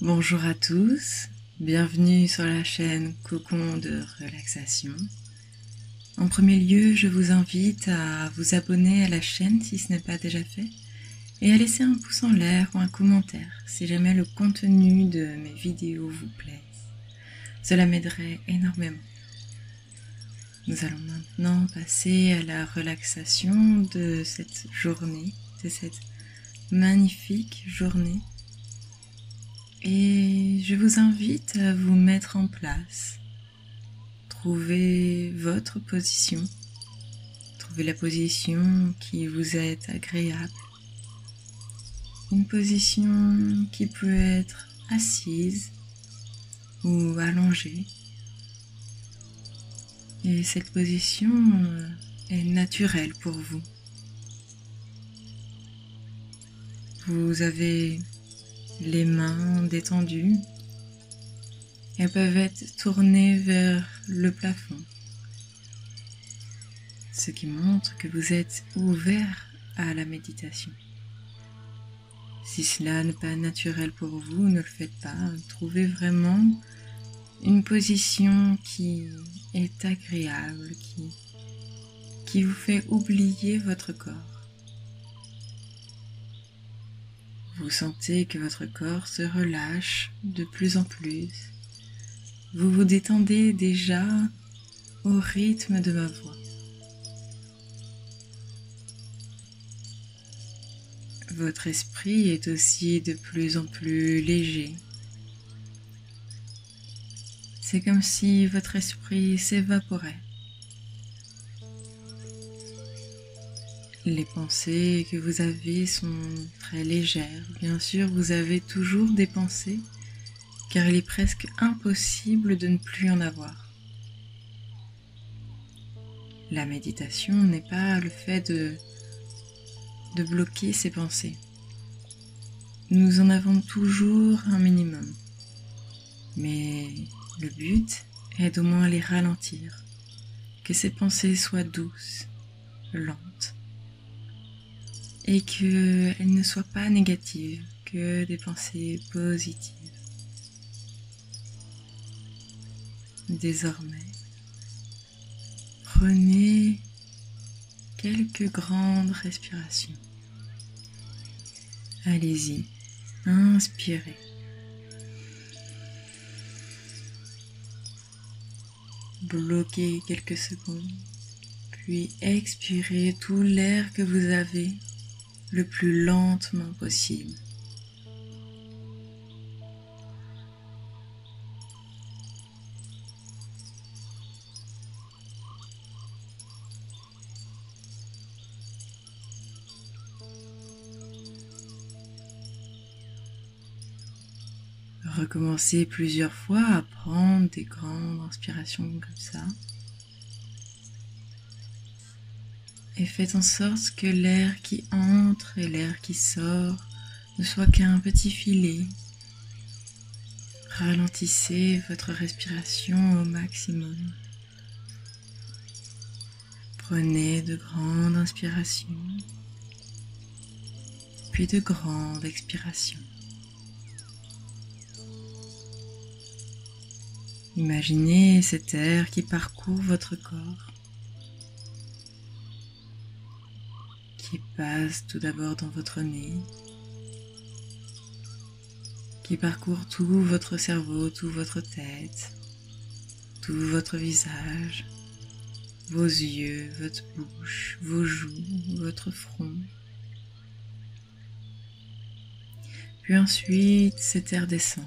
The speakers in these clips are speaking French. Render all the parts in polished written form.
Bonjour à tous, bienvenue sur la chaîne Cocon de relaxation. En premier lieu, je vous invite à vous abonner à la chaîne si ce n'est pas déjà fait et à laisser un pouce en l'air ou un commentaire si jamais le contenu de mes vidéos vous plaît. Cela m'aiderait énormément. Nous allons maintenant passer à la relaxation de cette journée, de cette magnifique journée. Et je vous invite à vous mettre en place. Trouvez votre position. Trouvez la position qui vous est agréable. Une position qui peut être assise ou allongée. Et cette position est naturelle pour vous. Vous avez les mains détendues. Elles peuvent être tournées vers le plafond, ce qui montre que vous êtes ouvert à la méditation. Si cela n'est pas naturel pour vous, ne le faites pas. Trouvez vraiment une position qui est agréable, qui vous fait oublier votre corps. Vous sentez que votre corps se relâche de plus en plus. Vous vous détendez déjà au rythme de ma voix. Votre esprit est aussi de plus en plus léger. C'est comme si votre esprit s'évaporait. Les pensées que vous avez sont très légères. Bien sûr, vous avez toujours des pensées, car il est presque impossible de ne plus en avoir. La méditation n'est pas le fait de bloquer ses pensées. Nous en avons toujours un minimum. Mais le but est d'au moins les ralentir, que ces pensées soient douces, lentes, et qu'elles ne soient pas négatives, que des pensées positives. Désormais, prenez quelques grandes respirations. Allez-y, inspirez. Bloquez quelques secondes, puis expirez tout l'air que vous avez le plus lentement possible. Recommencez plusieurs fois à prendre des grandes inspirations comme ça. Et faites en sorte que l'air qui entre et l'air qui sort ne soit qu'un petit filet. Ralentissez votre respiration au maximum. Prenez de grandes inspirations, puis de grandes expirations. Imaginez cet air qui parcourt votre corps, qui passe tout d'abord dans votre nez, qui parcourt tout votre cerveau, toute votre tête, tout votre visage, vos yeux, votre bouche, vos joues, votre front. Puis ensuite, cet air descend.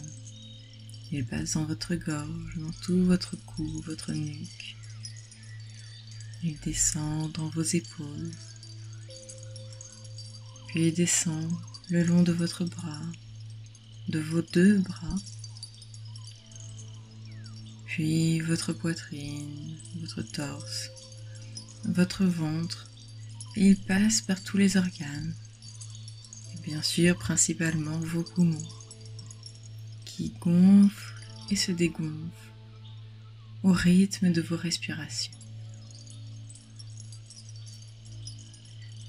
Il passe dans votre gorge, dans tout votre cou, votre nuque. Il descend dans vos épaules. Puis il descend le long de votre bras, de vos deux bras. Puis votre poitrine, votre torse, votre ventre. Et il passe par tous les organes. Et bien sûr, principalement vos poumons, qui gonflent et se dégonflent au rythme de vos respirations.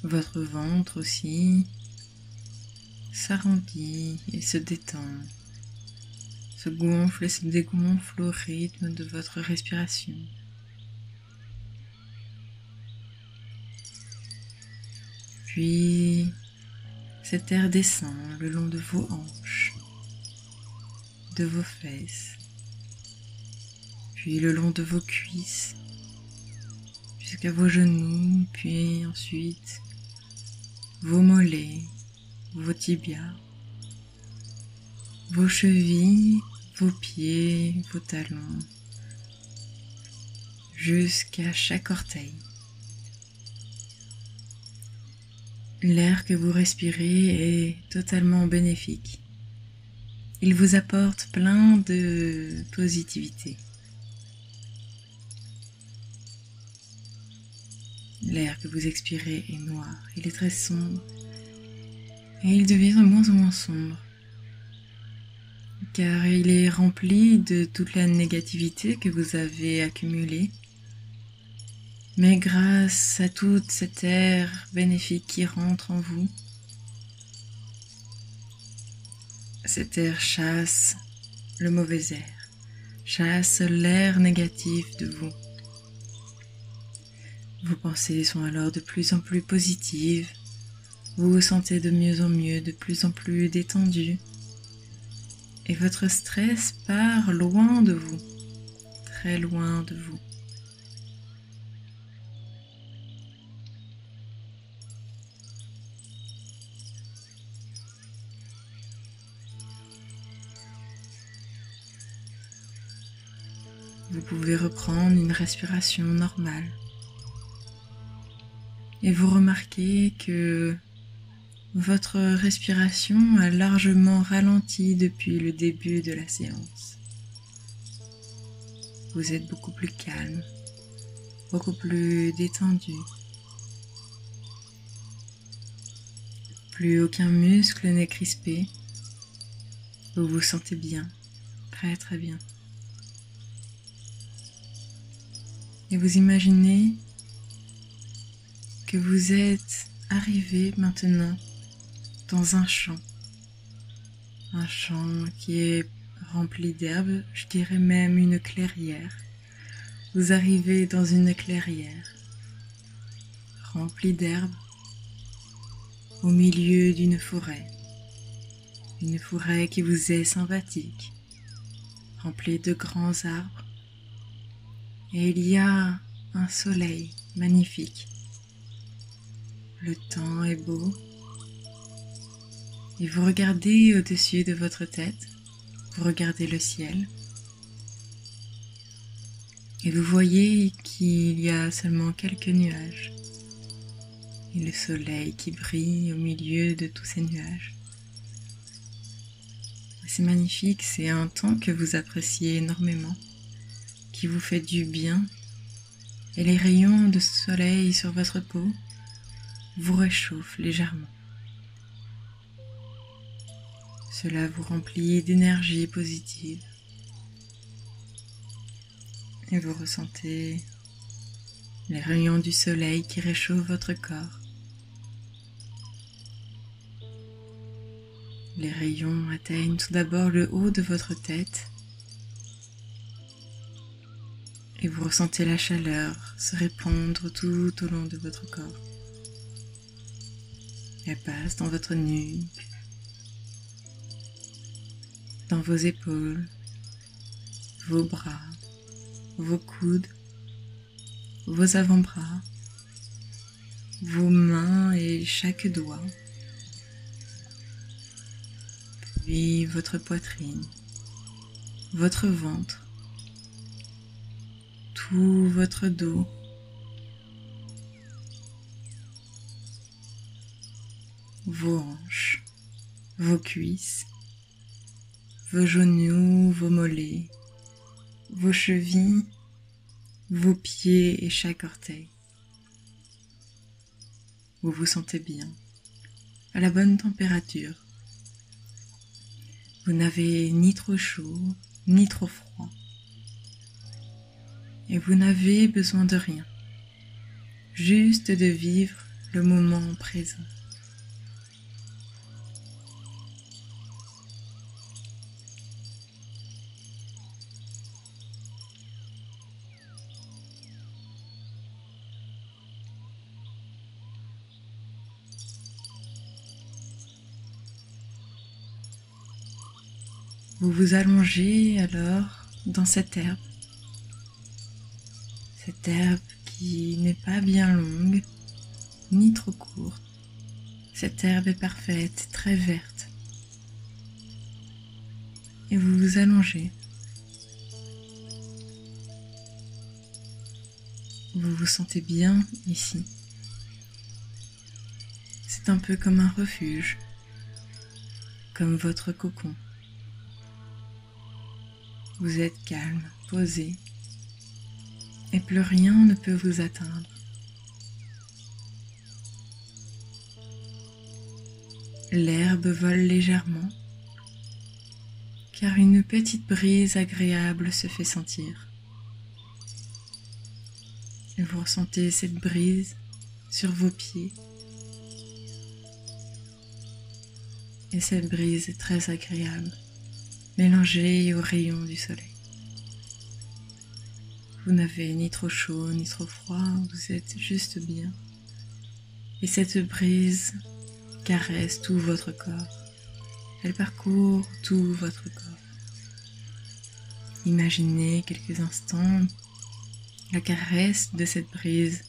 Votre ventre aussi s'arrondit et se détend se gonfle et se dégonfle au rythme de votre respiration. Puis cet air descend le long de vos hanches, de vos fesses, puis le long de vos cuisses, jusqu'à vos genoux, puis ensuite vos mollets, vos tibias, vos chevilles, vos pieds, vos talons, jusqu'à chaque orteil. L'air que vous respirez est totalement bénéfique. Il vous apporte plein de positivité. L'air que vous expirez est noir, il est très sombre et il devient de moins en moins sombre car il est rempli de toute la négativité que vous avez accumulée. Mais grâce à tout cet air bénéfique qui rentre en vous, cet air chasse le mauvais air, chasse l'air négatif de vous. Vos pensées sont alors de plus en plus positives, vous vous sentez de mieux en mieux, de plus en plus détendu, et votre stress part loin de vous, très loin de vous. Vous pouvez reprendre une respiration normale. Et vous remarquez que votre respiration a largement ralenti depuis le début de la séance. Vous êtes beaucoup plus calme, beaucoup plus détendu. Plus aucun muscle n'est crispé. Vous vous sentez bien, très très bien. Et vous imaginez que vous êtes arrivé maintenant dans un champ qui est rempli d'herbes, je dirais même une clairière. Vous arrivez dans une clairière remplie d'herbes au milieu d'une forêt qui vous est sympathique, remplie de grands arbres, et il y a un soleil magnifique. Le temps est beau et vous regardez au-dessus de votre tête, vous regardez le ciel et vous voyez qu'il y a seulement quelques nuages et le soleil qui brille au milieu de tous ces nuages. C'est magnifique, c'est un temps que vous appréciez énormément, qui vous fait du bien, et les rayons de soleil sur votre peau vous réchauffent légèrement. Cela vous remplit d'énergie positive et vous ressentez les rayons du soleil qui réchauffent votre corps. Les rayons atteignent tout d'abord le haut de votre tête et vous ressentez la chaleur se répandre tout au long de votre corps. Elle passe dans votre nuque, dans vos épaules, vos bras, vos coudes, vos avant-bras, vos mains et chaque doigt, puis votre poitrine, votre ventre, tout votre dos, vos hanches, vos cuisses, vos genoux, vos mollets, vos chevilles, vos pieds et chaque orteil. Vous vous sentez bien, à la bonne température. Vous n'avez ni trop chaud, ni trop froid. Et vous n'avez besoin de rien, juste de vivre le moment présent. Vous vous allongez alors dans cette herbe qui n'est pas bien longue ni trop courte. Cette herbe est parfaite, très verte. Et vous vous allongez. Vous vous sentez bien ici. C'est un peu comme un refuge, comme votre cocon. Vous êtes calme, posé, et plus rien ne peut vous atteindre. L'herbe vole légèrement, car une petite brise agréable se fait sentir. Et vous ressentez cette brise sur vos pieds. Et cette brise est très agréable, mélangée aux rayons du soleil. Vous n'avez ni trop chaud ni trop froid, vous êtes juste bien. Et cette brise caresse tout votre corps. Elle parcourt tout votre corps. Imaginez quelques instants la caresse de cette brise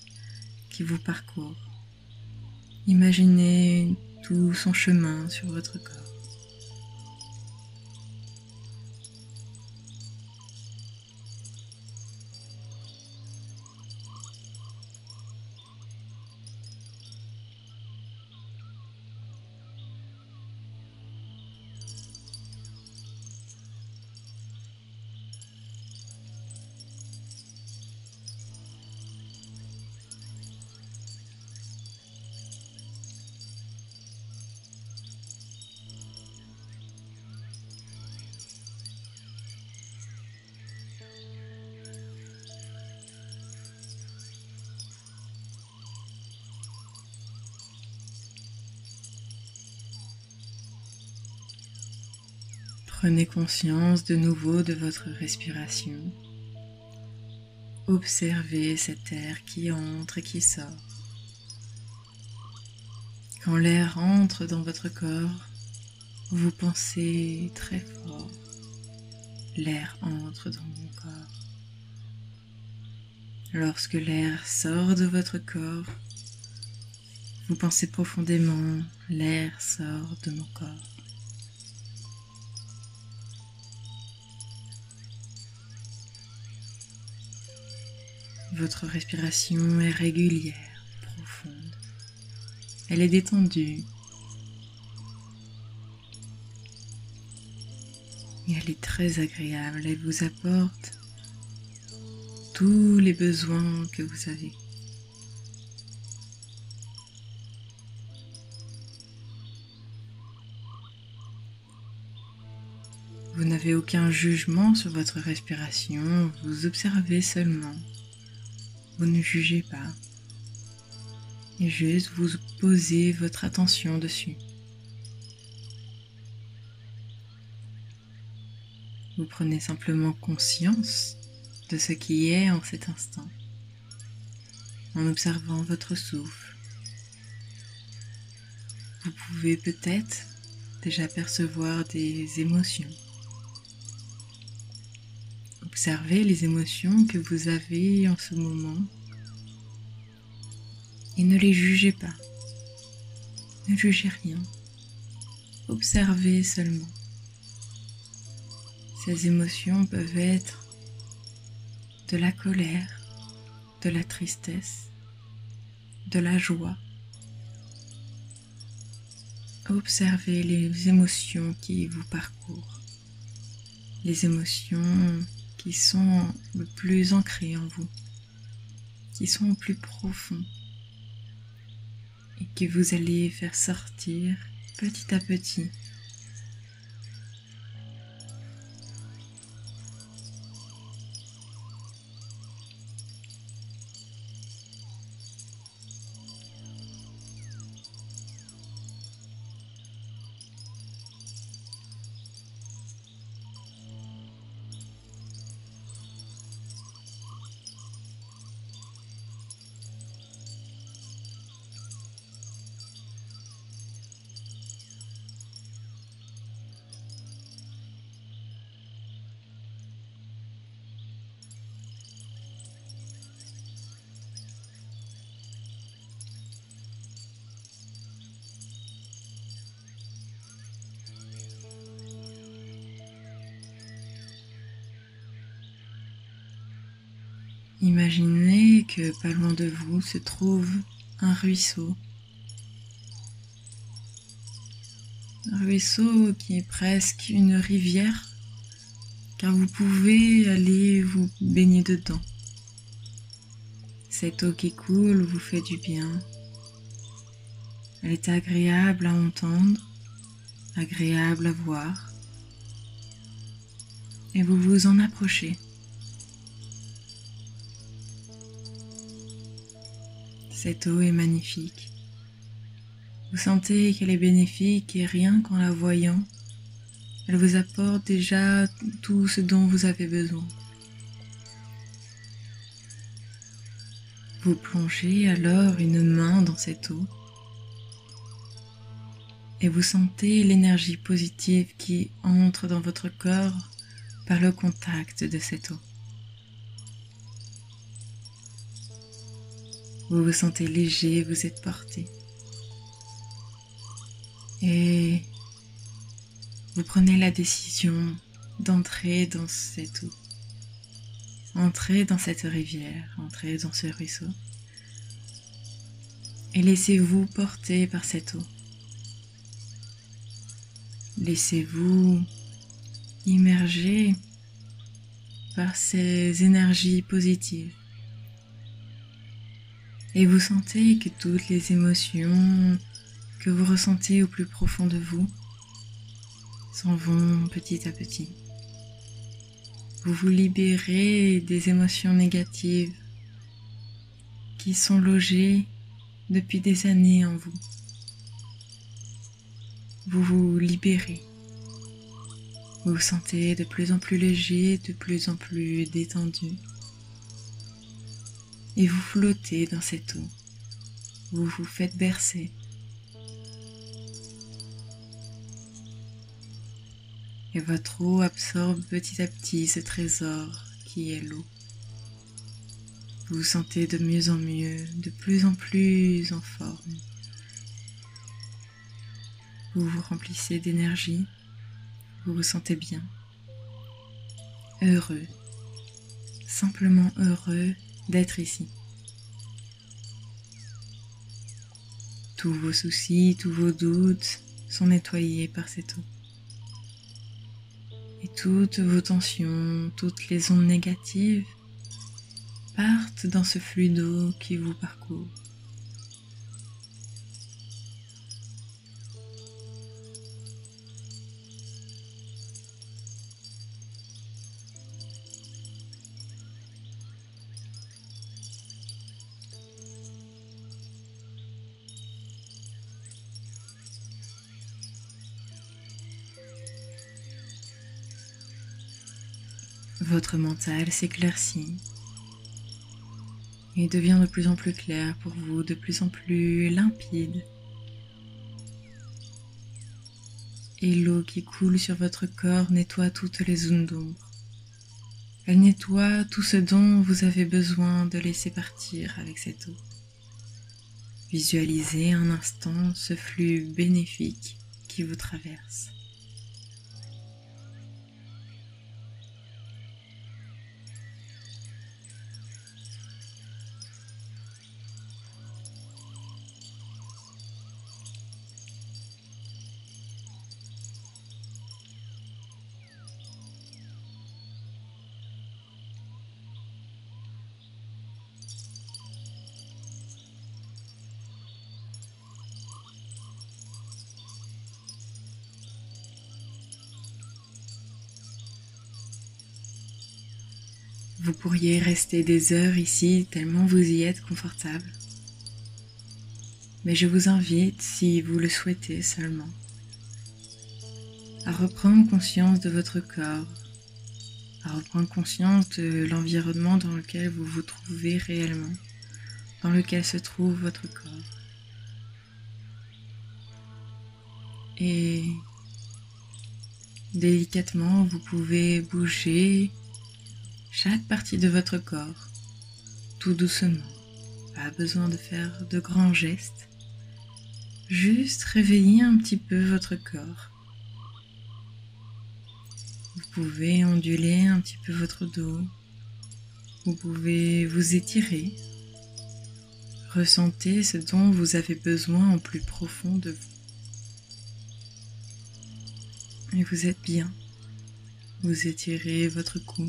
qui vous parcourt. Imaginez tout son chemin sur votre corps. Prenez conscience de nouveau de votre respiration. Observez cet air qui entre et qui sort. Quand l'air entre dans votre corps, vous pensez très fort. L'air entre dans mon corps. Lorsque l'air sort de votre corps, vous pensez profondément, l'air sort de mon corps. Votre respiration est régulière, profonde. Elle est détendue. Et elle est très agréable. Elle vous apporte tous les besoins que vous avez. Vous n'avez aucun jugement sur votre respiration, vous observez seulement. Vous ne jugez pas. Et juste vous posez votre attention dessus. Vous prenez simplement conscience de ce qui est en cet instant, en observant votre souffle. Vous pouvez peut-être déjà percevoir des émotions. Observez les émotions que vous avez en ce moment et ne les jugez pas. Ne jugez rien. Observez seulement. Ces émotions peuvent être de la colère, de la tristesse, de la joie. Observez les émotions qui vous parcourent, les émotions qui sont le plus ancrées en vous, qui sont au plus profond et que vous allez faire sortir petit à petit. Imaginez que pas loin de vous se trouve un ruisseau. Un ruisseau qui est presque une rivière, car vous pouvez aller vous baigner dedans. Cette eau qui coule vous fait du bien. Elle est agréable à entendre, agréable à voir. Et vous vous en approchez. Cette eau est magnifique. Vous sentez qu'elle est bénéfique et rien qu'en la voyant, elle vous apporte déjà tout ce dont vous avez besoin. Vous plongez alors une main dans cette eau et vous sentez l'énergie positive qui entre dans votre corps par le contact de cette eau. Vous vous sentez léger, vous êtes porté. Et vous prenez la décision d'entrer dans cette eau. Entrez dans cette rivière, entrez dans ce ruisseau. Et laissez-vous porter par cette eau. Laissez-vous immerger par ces énergies positives. Et vous sentez que toutes les émotions que vous ressentez au plus profond de vous s'en vont petit à petit. Vous vous libérez des émotions négatives qui sont logées depuis des années en vous. Vous vous libérez. Vous vous sentez de plus en plus léger, de plus en plus détendu. Et vous flottez dans cette eau. Vous vous faites bercer. Et votre eau absorbe petit à petit ce trésor qui est l'eau. Vous vous sentez de mieux en mieux, de plus en plus en forme. Vous vous remplissez d'énergie, vous vous sentez bien, heureux, simplement heureux d'être ici. Tous vos soucis, tous vos doutes sont nettoyés par cette eau. Et toutes vos tensions, toutes les ondes négatives partent dans ce flux d'eau qui vous parcourt. Votre mental s'éclaircit et devient de plus en plus clair pour vous, de plus en plus limpide. Et l'eau qui coule sur votre corps nettoie toutes les zones d'ombre. Elle nettoie tout ce dont vous avez besoin de laisser partir avec cette eau. Visualisez un instant ce flux bénéfique qui vous traverse. Vous pourriez rester des heures ici tellement vous y êtes confortable. Mais je vous invite, si vous le souhaitez seulement, à reprendre conscience de votre corps, à reprendre conscience de l'environnement dans lequel vous vous trouvez réellement, dans lequel se trouve votre corps. Et délicatement, vous pouvez bouger chaque partie de votre corps, tout doucement. Pas besoin de faire de grands gestes, juste réveiller un petit peu votre corps. Vous pouvez onduler un petit peu votre dos, Vous pouvez vous étirer, ressentez ce dont vous avez besoin au plus profond de vous. Et vous êtes bien. Vous étirez votre cou,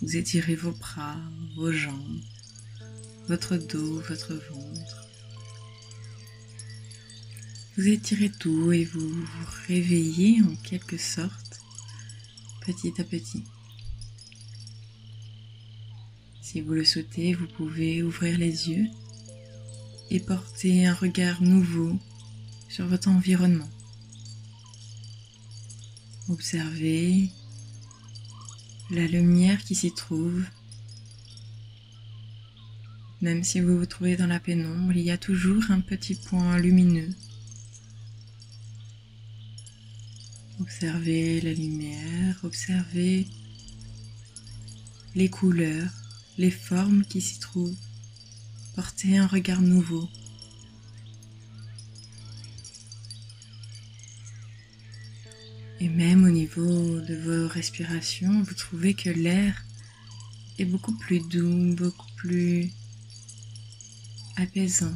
vous étirez vos bras, vos jambes, votre dos, votre ventre. Vous étirez tout et vous vous réveillez en quelque sorte, petit à petit. Si vous le souhaitez, vous pouvez ouvrir les yeux et porter un regard nouveau sur votre environnement. Observez la lumière qui s'y trouve. Même si vous vous trouvez dans la pénombre, il y a toujours un petit point lumineux. Observez la lumière, observez les couleurs, les formes qui s'y trouvent. Portez un regard nouveau. Et même au niveau de vos respirations, vous trouvez que l'air est beaucoup plus doux, beaucoup plus apaisant.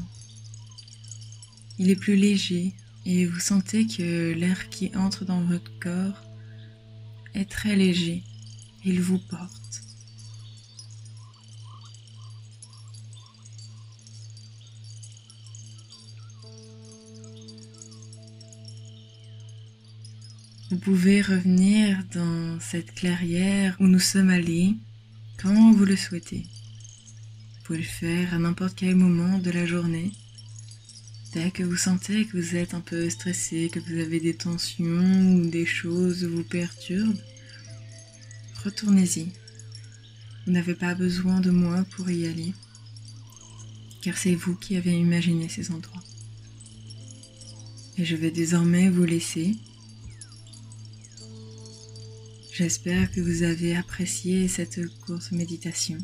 Il est plus léger et vous sentez que l'air qui entre dans votre corps est très léger. Il vous porte. Vous pouvez revenir dans cette clairière où nous sommes allés quand vous le souhaitez. Vous pouvez le faire à n'importe quel moment de la journée. Dès que vous sentez que vous êtes un peu stressé, que vous avez des tensions ou des choses vous perturbent, retournez-y. Vous n'avez pas besoin de moi pour y aller, car c'est vous qui avez imaginé ces endroits. Et je vais désormais vous laisser. J'espère que vous avez apprécié cette courte méditation.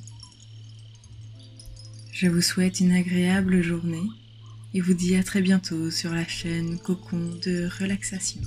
Je vous souhaite une agréable journée et vous dis à très bientôt sur la chaîne Cocon de relaxation.